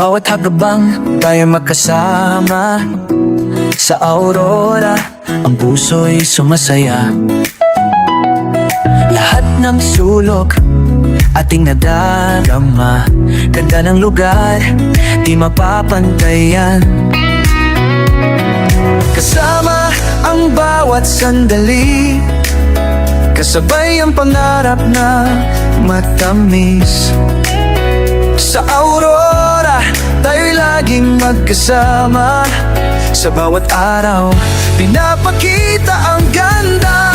bawat hakbang tayo magkasama. Sa aurora, ang puso'y sumasaya. Lahat ng sulok ating nadarama. Ganda ng lugar, di mapapantayan. Kasama ang bawat sandali, kasabay ang pangarap na matamis. Sa aurora, tayo'y laging magkasama. Sa bawat araw, pinapakita ang ganda.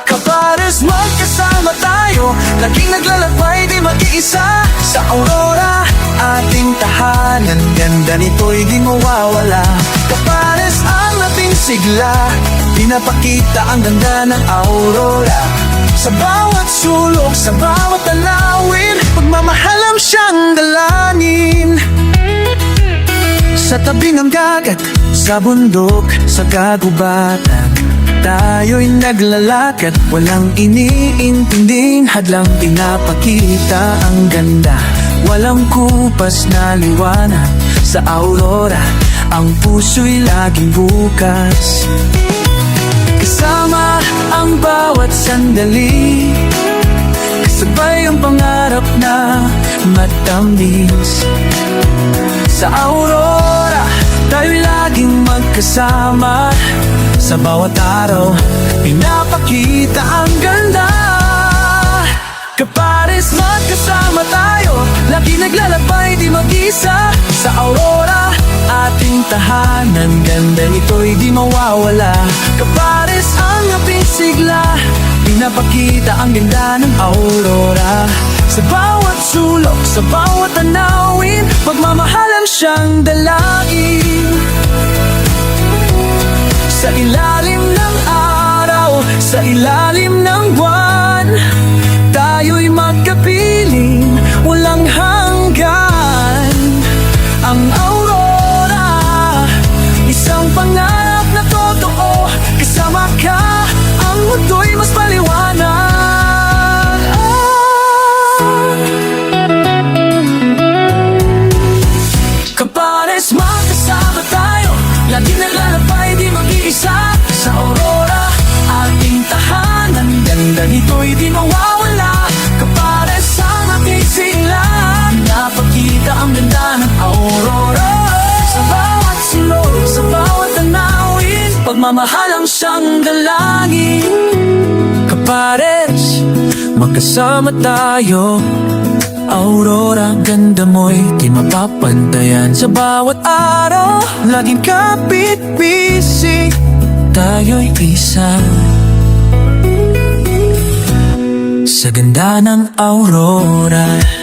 Kapares, magkasama tayo, laging naglalakbay, di mag-iisa. Sa aurora, ating tahanan, ganda nito'y di mawawala. Kapares, ang ating sigla, pinapakita ang ganda ng aurora. Sa bawat sulok, sa bawat tanawin, pagmamahalang siyang dalangin. Sa tabi ng dagat, sa bundok, sa kagubatan, tayo'y naglalakad, walang iniintinding hadlang. Pinapakita ang ganda, walang kupas na liwanag. Sa aurora, ang puso'y laging bukas. Kasama ang bawat sandali, kasabay ang pangarap na matamis. Sa aurora, tayo'y laging magkasama. Sa bawat araw, pinapakita ang ganda. Kapares, magkasama tayo, lagi naglalakbay, di mag-isa. Sa aurora, ating tahanan, ganda nito'y di mawawala. Kapares, ang ating sigla, pinapakita ang ganda ng aurora. Sa bawat sulok, sa bawat tanawin, pagmamahalan siyang dalangin. Sa ilalim ng araw, sa ilalim ng buwan, tayo'y magkapiling, walang hanggan. Ang aurora, isang pangarap na totoo. Kasama ka, ang mundo'y mas paliwanag. Kapares, magkasama tayo, lagi naglalakbay, di mag-iisa. Sa aurora, ating tahanan, ganda nito'y di mawawala. Kapares, ang ating sigla, napakita ang ganda ng aurora. Sa bawat sulok, sa bawat tanawin, pagmamahalang siyang dalangin. Kapares, magkasama tayo. Aurora, ganda mo'y di mapapantayan. Sa bawat araw, laging kapit-bisig, tayo'y isa. Sa ganda ng aurora.